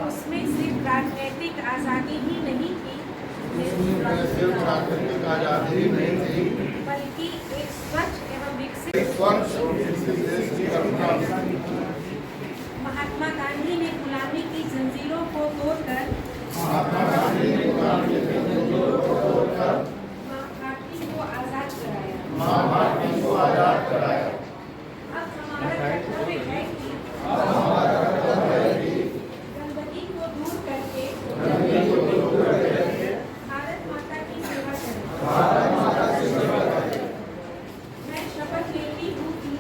उसमें सिर्फ राजनीतिक आज़ादी ही नहीं थी, बल्कि एक स्वच्छ एवं विकसित महात्मा गांधी ने गुलामी की जंजीरों को तोड़कर माँ भारती को आज़ाद कराया। अब हमारा कर्तव्य है कि गंदगी को दूर करके भारत माता की सेवा करें। मैं शपथ लेती हूँ कि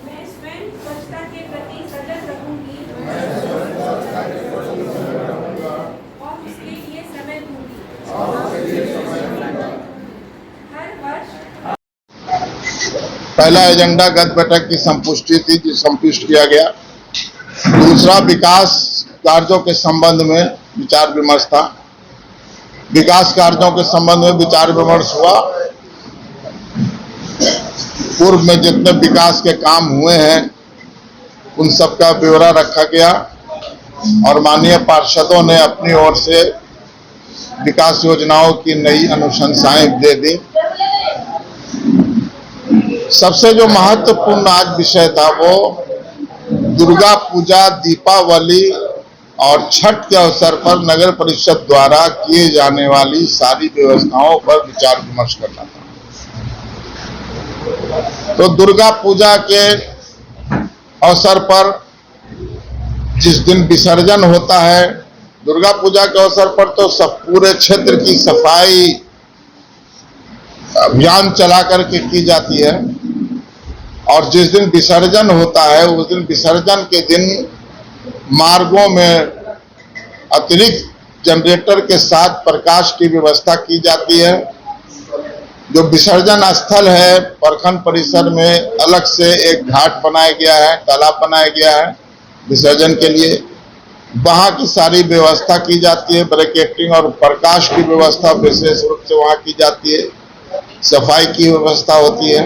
मैं स्वयं स्वच्छता के प्रति सजग रहूंगी और उसके लिए समय दूंगी। हर वर्ष पहला एजेंडा गत बैठक की संपुष्टि थी, जो संपुष्ट किया गया। दूसरा विकास कार्यों के संबंध में विचार विमर्श था। विकास कार्यों के संबंध में विचार विमर्श हुआ। पूर्व में जितने विकास के काम हुए हैं उन सब का ब्यौरा रखा गया और माननीय पार्षदों ने अपनी ओर से विकास योजनाओं की नई अनुशंसाएं दे दी। सबसे जो महत्वपूर्ण आज विषय था वो दुर्गा पूजा, दीपावली और छठ के अवसर पर नगर परिषद द्वारा किए जाने वाली सारी व्यवस्थाओं पर विचार विमर्श करना था। तो दुर्गा पूजा के अवसर पर जिस दिन विसर्जन होता है, दुर्गा पूजा के अवसर पर तो सब पूरे क्षेत्र की सफाई अभियान चला करके की जाती है और जिस दिन विसर्जन होता है उस दिन विसर्जन के दिन मार्गों में अतिरिक्त जनरेटर के साथ प्रकाश की व्यवस्था की जाती है। जो विसर्जन स्थल है प्रखंड परिसर में अलग से एक घाट बनाया गया है, तालाब बनाया गया है विसर्जन के लिए। वहां की सारी व्यवस्था की जाती है, ब्रैकेटिंग और प्रकाश की व्यवस्था विशेष रूप से वहां की जाती है, सफाई की व्यवस्था होती है।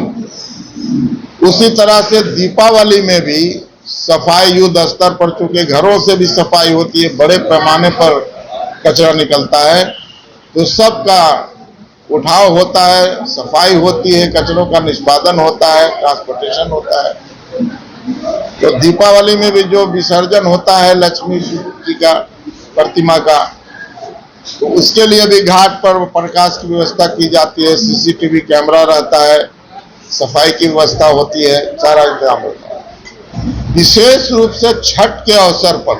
उसी तरह से दीपावली में भी सफाई युद्ध स्तर पर, चूंकि घरों से भी सफाई होती है, बड़े पैमाने पर कचरा निकलता है तो सबका उठाव होता है, सफाई होती है, कचरों का निष्पादन होता है, ट्रांसपोर्टेशन होता है। तो दीपावली में भी जो विसर्जन होता है लक्ष्मी जी का प्रतिमा का, तो उसके लिए भी घाट पर प्रकाश की व्यवस्था की जाती है, सीसीटीवी कैमरा रहता है, सफाई की व्यवस्था होती है, सारा इंतजाम होता है। विशेष रूप से छठ के अवसर पर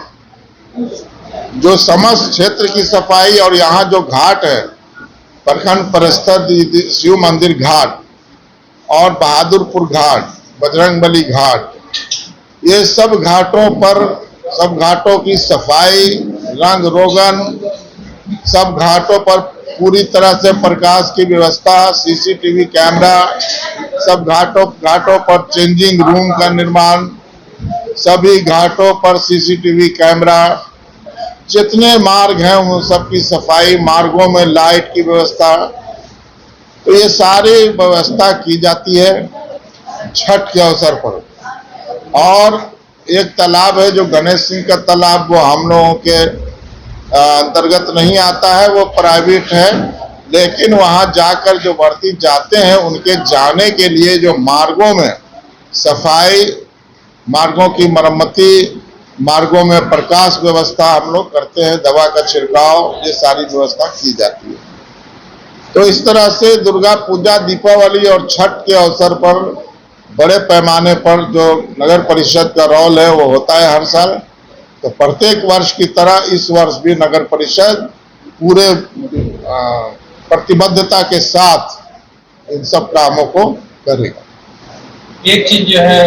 जो समस्त क्षेत्र की सफाई और यहाँ जो घाट है प्रखंड परिषद शिव मंदिर घाट और बहादुरपुर घाट, बजरंगबली घाट, ये सब घाटों पर सब घाटों की सफाई, रंग रोगन, सब घाटों पर पूरी तरह से प्रकाश की व्यवस्था, सीसीटीवी कैमरा, सब घाटों पर चेंजिंग रूम का निर्माण, सभी घाटों पर सीसीटीवी कैमरा, जितने मार्ग हैं उन सबकी सफाई, मार्गों में लाइट की व्यवस्था, तो ये सारी व्यवस्था की जाती है छठ के अवसर पर। और एक तालाब है जो गणेश सिंह का तालाब, वो हम लोगों के अंतर्गत नहीं आता है, वो प्राइवेट है, लेकिन वहां जाकर जो व्यक्ति जाते हैं उनके जाने के लिए जो मार्गों में सफाई, मार्गों की मरम्मती, मार्गों में प्रकाश व्यवस्था हम लोग करते हैं, दवा का छिड़काव, ये सारी व्यवस्था की जाती है। तो इस तरह से दुर्गा पूजा, दीपावली और छठ के अवसर पर बड़े पैमाने पर जो नगर परिषद का रोल है वो होता है हर साल। तो प्रत्येक वर्ष की तरह इस वर्ष भी नगर परिषद पूरे प्रतिबद्धता के साथ इन सब कामों को करेगा। एक चीज जो है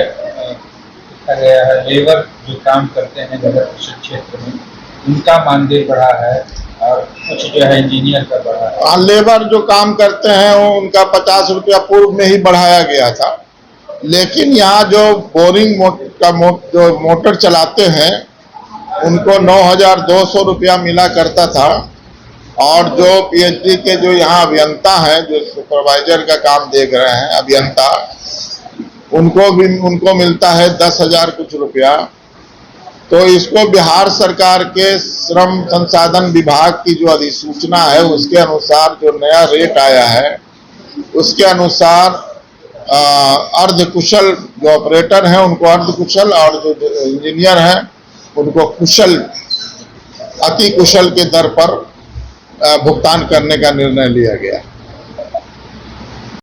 लेबर जो काम करते हैं नगर परिषद क्षेत्र में, उनका मानदेय बढ़ा है और कुछ जो है इंजीनियर का बढ़ा है। लेबर जो काम करते हैं उनका 50 रुपया पूर्व में ही बढ़ाया गया था, लेकिन यहाँ जो बोरिंग जो मोटर चलाते हैं उनको 9,200 रुपया मिला करता था और जो पीएचडी के जो यहाँ अभियंता हैं, जो सुपरवाइजर का काम देख रहे हैं अभियंता, उनको मिलता है 10,000 कुछ रुपया। तो इसको बिहार सरकार के श्रम संसाधन विभाग की जो अधिसूचना है उसके अनुसार जो नया रेट आया है उसके अनुसार अर्धकुशल जो ऑपरेटर हैं उनको अर्धकुशल और जो इंजीनियर हैं उनको कुशल अति कुशल के दर पर भुगतान करने का निर्णय लिया गया।